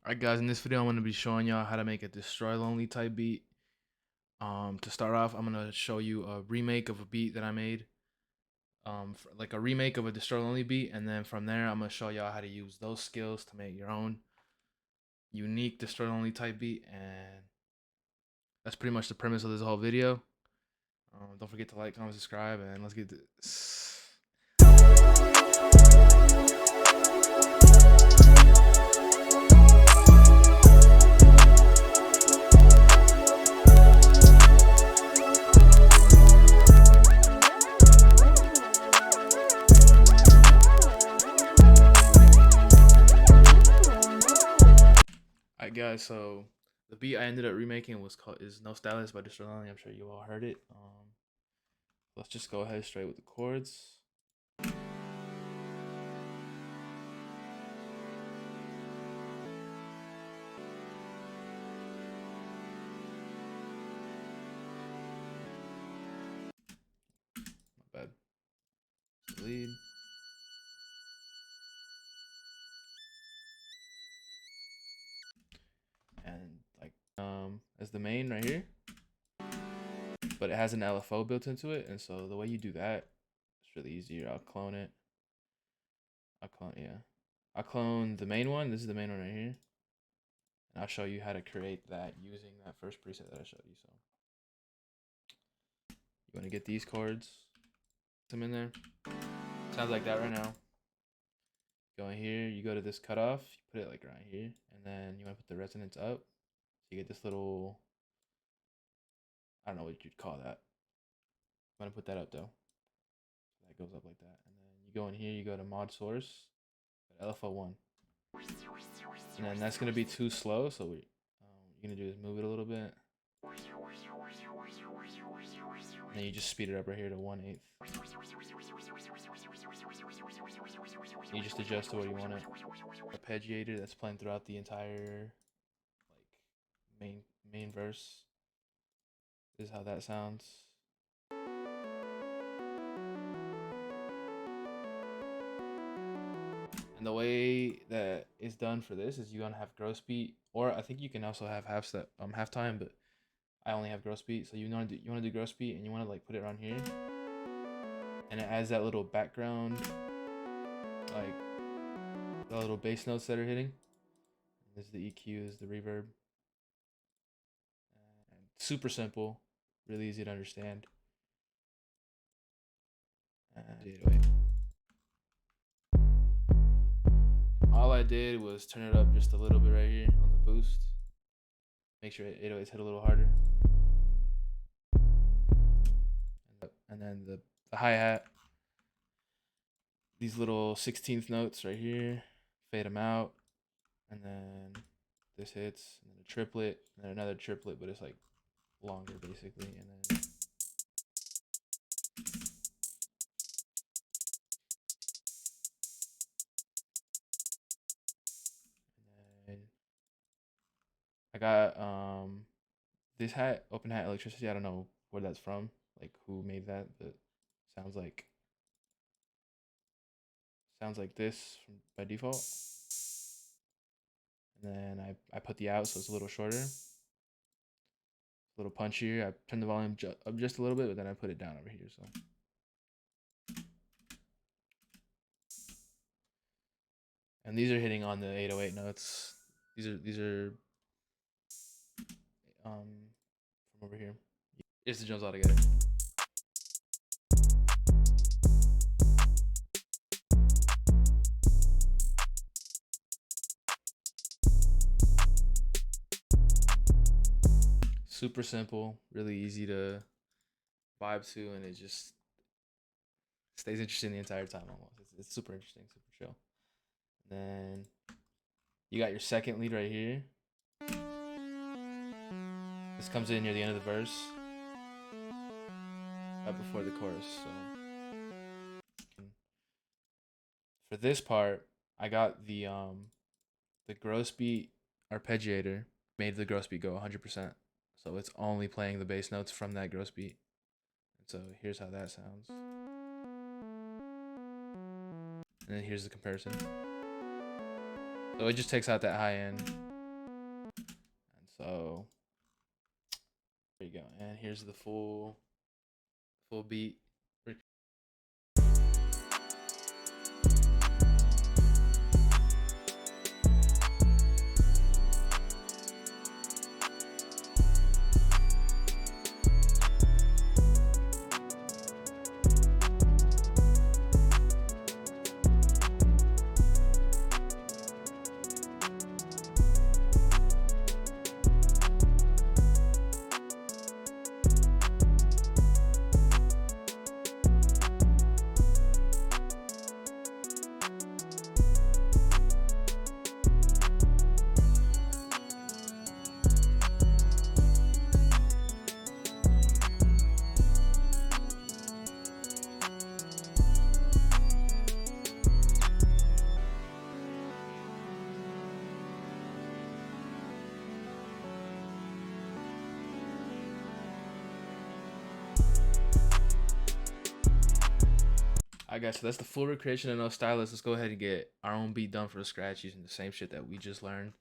Alright guys, in this video I'm going to be showing y'all how to make a destroy lonely type beat. To start off, I'm going to show you a remake of a beat that I made. Like a remake of a destroy lonely beat, and then from there I'm going to show y'all how to use those skills to make your own unique destroy lonely type beat, and that's pretty much the premise of this whole video. Don't forget to like, comment, subscribe, and let's get this. Alright guys, so the beat I ended up remaking is No Stylist by Destroy Lonely. I'm sure you all heard it. Let's just go ahead straight with the chords. My bad. Lead. And like as the main right here, but it has an LFO built into it, and so the way you do that, it's really easy. I'll clone it. I'll clone the main one. This is the main one right here, and I'll show you how to create that using that first preset that I showed you. So you want to get these chords, put them in there. Sounds like that right now. Go in here, you go to this cutoff, you put it like right here, and then you want to put the resonance up. So you get this little, I don't know what you'd call that. I'm gonna put that up though. So that goes up like that, and then you go in here, you go to mod source, LFO1, and then that's gonna be too slow. So what you're gonna do is move it a little bit, and then you just speed it up right here to 1/8. You just adjust to where you want it. Arpeggiator that's playing throughout the entire like main verse. This is how that sounds. And the way that it's done for this is you're gonna have gross beat, or I think you can also have halftime, but I only have gross beat. So you wanna do gross beat, and you wanna like put it around here, and it adds that little background, like the little bass notes that are hitting. This is the EQ, this is the reverb. And super simple, really easy to understand. Wait. All I did was turn it up just a little bit right here on the boost. Make sure 808s hit a little harder. And then the hi-hat. These little 16th notes right here. Fade them out. And then this hits. And then a triplet. And then another triplet, but it's like longer basically. And then I got this hat, Open Hat Electricity. I don't know where that's from, like who made that, but sounds like this by default. And then I put the out so it's a little shorter, a little punchier. I turned the volume up just a little bit, but then I put it down over here. So and these are hitting on the 808 notes. These are from over here. It's the drums all together. Super simple, really easy to vibe to, and it just stays interesting the entire time almost. It's super interesting, super chill. And then you got your second lead right here. This comes in near the end of the verse, right before the chorus. So for this part, I got the gross beat arpeggiator, made the gross beat go 100%. So it's only playing the bass notes from that gross beat. And so here's how that sounds. And then here's the comparison. So it just takes out that high end, So there you go. And here's the full beat. I got you. That's the full recreation of no stylist. Let's go ahead and get our own beat done for the scratch using the same shit that we just learned.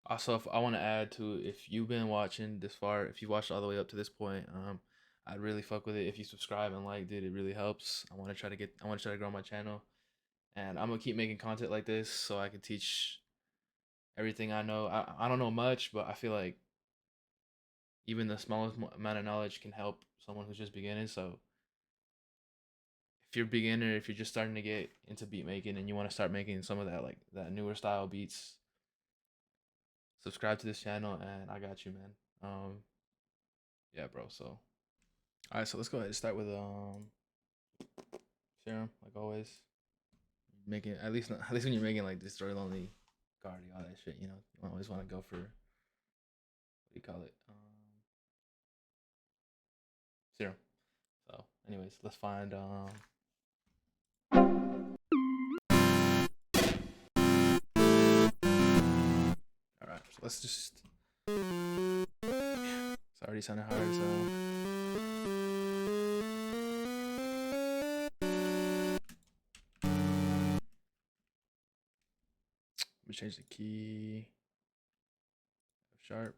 Also, if I want to add to, if you've been watching this far, if you watched all the way up to this point, I'd really fuck with it if you subscribe and like, dude. It really helps. I want to try to grow my channel, and I'm gonna keep making content like this so I can teach everything I know. I don't know much, but I feel like even the smallest amount of knowledge can help someone who's just beginning. So if you're a beginner, if you're just starting to get into beat making and you want to start making some of that like that newer style beats, subscribe to this channel and I got you, man. Yeah, bro. So all right, so let's go ahead and start with serum, like always. Making at least when you're making like destroy lonely guardy, all that shit, you know, you always want to go for, what do you call it, serum. So anyways, let's find all right, so let's just, it's already sounding hard, so let me change the key. Sharp.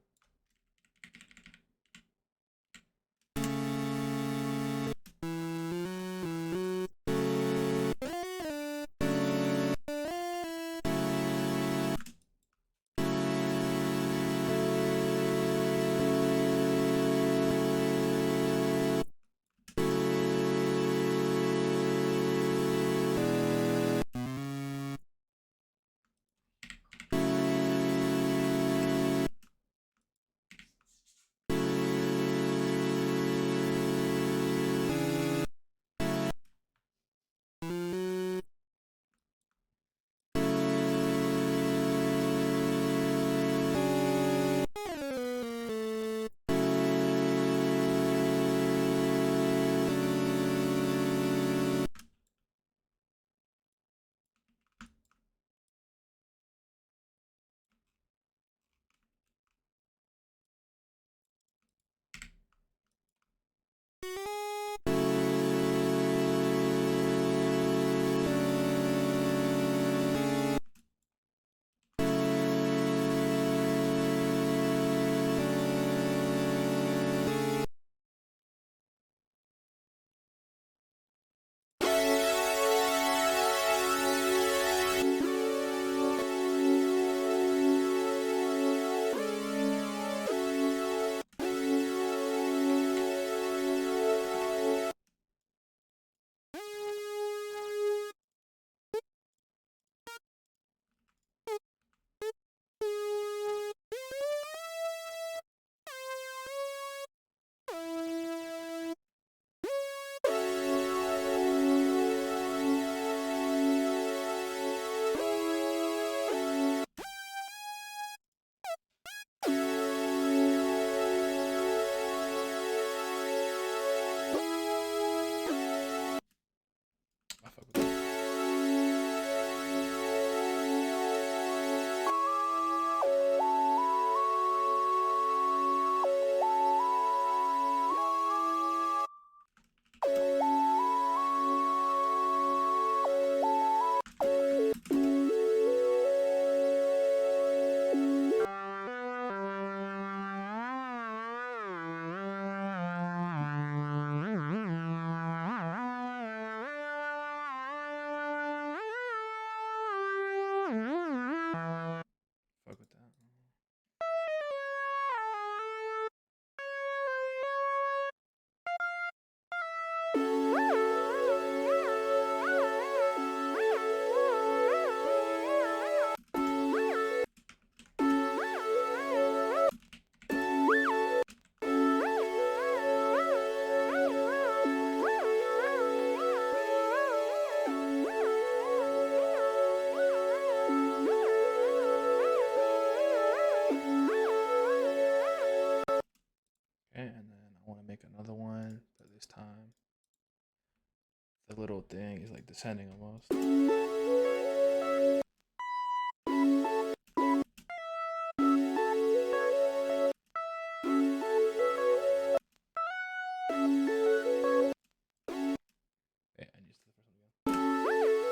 little thing is like descending almost. Wait, I need to do the first one again.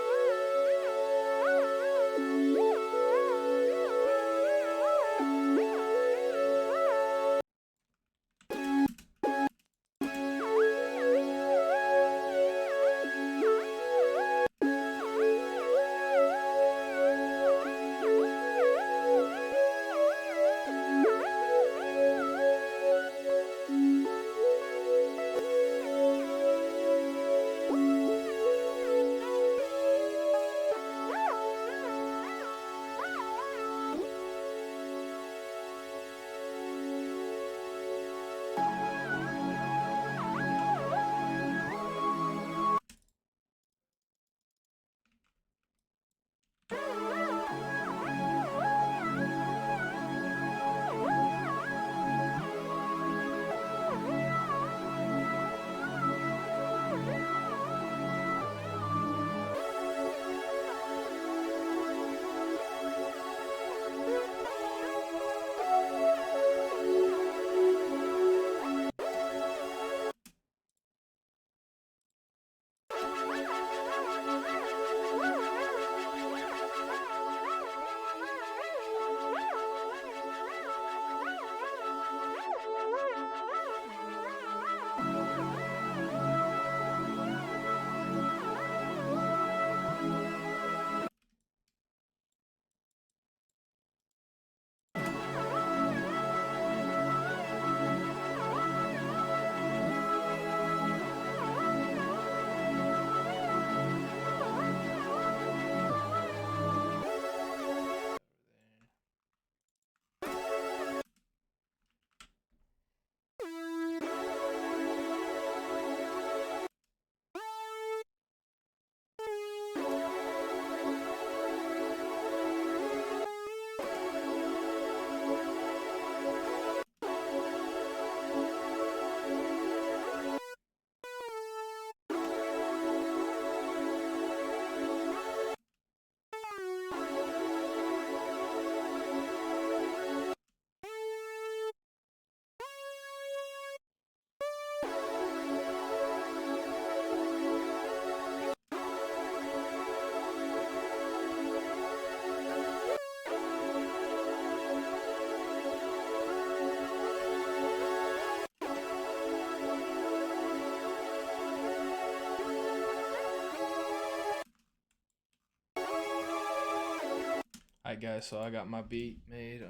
Alright guys, so I got my beat made.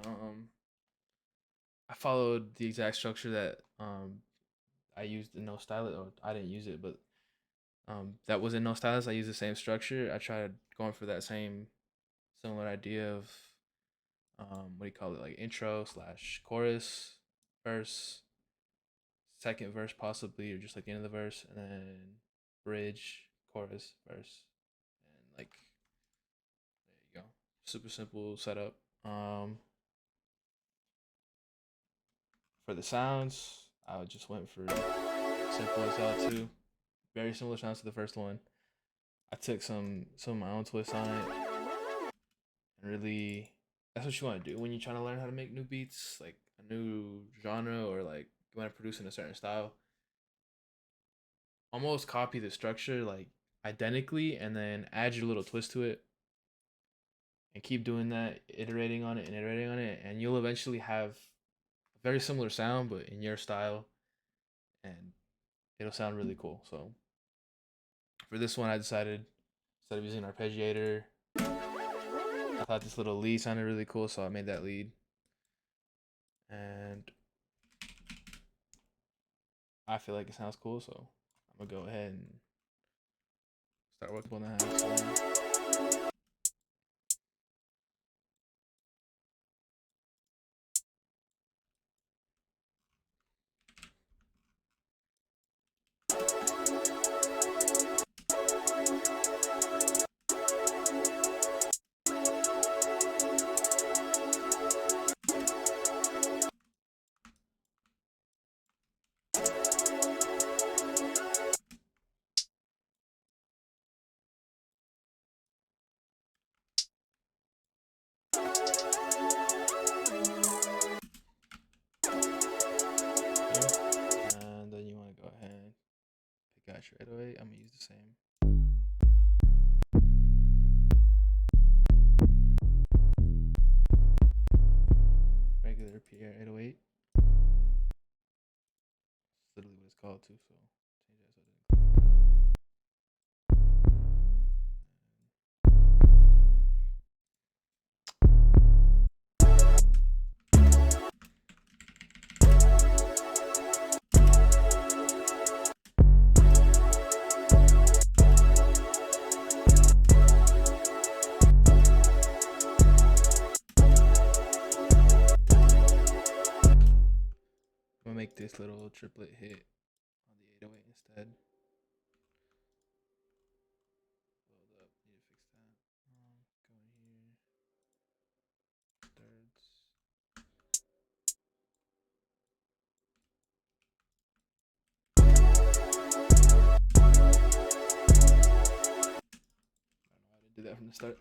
I followed the exact structure that I used in No Stylist, or I didn't use it, but that was in No Stylist. I used the same structure. I tried going for that same similar idea of what do you call it, like intro slash chorus, verse, second verse possibly, or just like the end of the verse, and then bridge, chorus, verse, and like there you go. Super simple setup. For the sounds, I just went for simple as hell too. Very similar sounds to the first one. I took some of my own twists on it, and really, that's what you want to do when you're trying to learn how to make new beats, like a new genre, or like you want to produce in a certain style. Almost copy the structure like identically, and then add your little twist to it, and keep doing that, iterating on it and iterating on it, and you'll eventually have a very similar sound, but in your style, and it'll sound really cool. So for this one, I decided instead of using an arpeggiator, I thought this little lead sounded really cool, so I made that lead. And I feel like it sounds cool, so I'm gonna go ahead and start working on that. So 808. I'm gonna use the same. Regular Pierre 808. It's literally what it's called too. So change that so it doesn't. I'm gonna make this little triplet hit on the 808 instead. Load up. Need to fix that. Go in here. Thirds. I don't know how to do that from the start.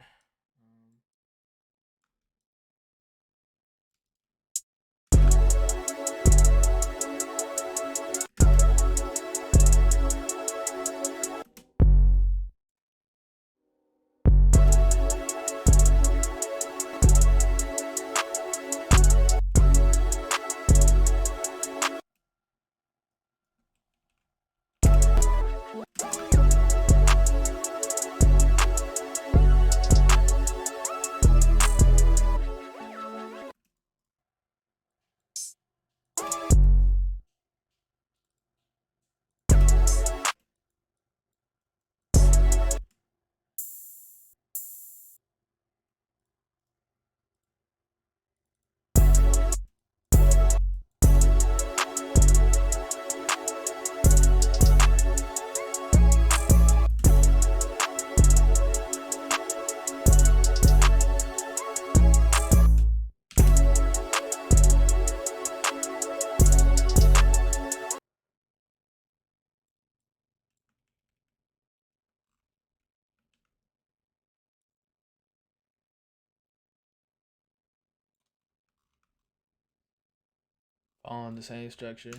On the same structure.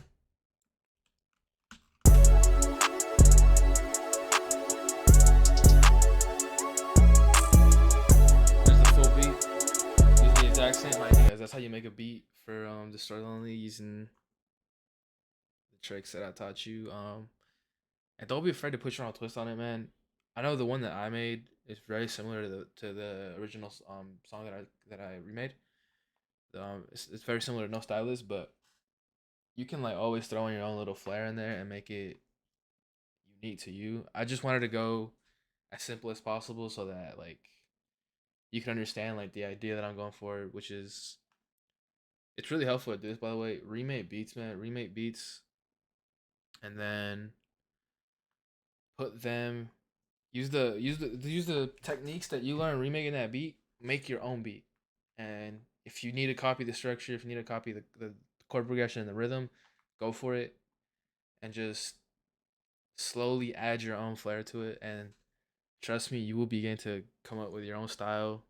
There's the full beat. Using the exact same ideas. That's how you make a beat for the story only, using the tricks that I taught you. And don't be afraid to put your own twist on it, man. I know the one that I made is very similar to the original song that I remade. It's very similar to No Stylist, but you can like always throw in your own little flair in there and make it unique to you. I just wanted to go as simple as possible so that like you can understand like the idea that I'm going for, which is it's really helpful to do this, by the way. Remake beats, man. Remake beats, and then put them. Use the techniques that you learn remaking that beat. Make your own beat, and if you need to copy the structure, if you need to copy the chord progression and the rhythm, go for it, and just slowly add your own flair to it. And trust me, you will begin to come up with your own style,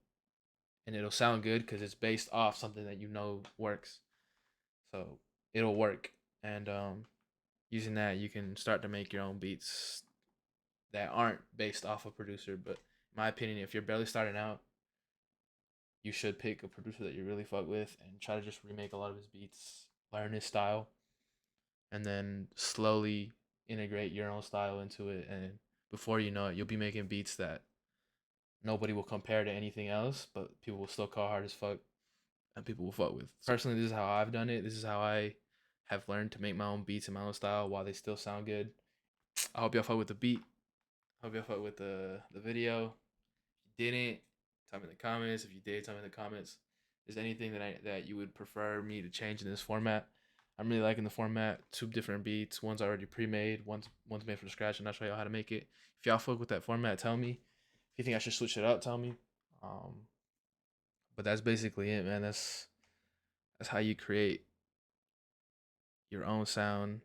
and it'll sound good because it's based off something that you know works. So it'll work, and using that, you can start to make your own beats that aren't based off a producer. But in my opinion, if you're barely starting out, you should pick a producer that you really fuck with and try to just remake a lot of his beats, learn his style, and then slowly integrate your own style into it. And before you know it, you'll be making beats that nobody will compare to anything else, but people will still call hard as fuck and people will fuck with. Personally, this is how I've done it. This is how I have learned to make my own beats in my own style while they still sound good. I hope y'all fuck with the beat. I hope y'all fuck with the video. If you didn't, tell me in the comments. If you did, tell me in the comments. Is there anything that you would prefer me to change in this format? I'm really liking the format. 2 different beats. One's already pre-made. One's made from scratch, and I'll show y'all how to make it. If y'all fuck with that format, tell me. If you think I should switch it up, tell me. But that's basically it, man. That's how you create your own sound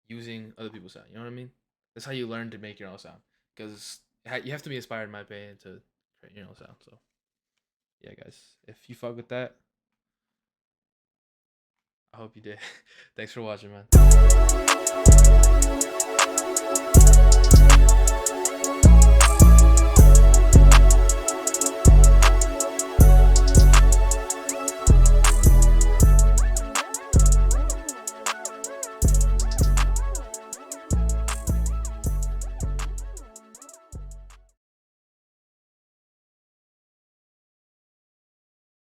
using other people's sound. You know what I mean? That's how you learn to make your own sound. Because you have to be inspired, in my opinion, to create your own sound. So, yeah, guys, if you fuck with that, I hope you did. Thanks for watching, man.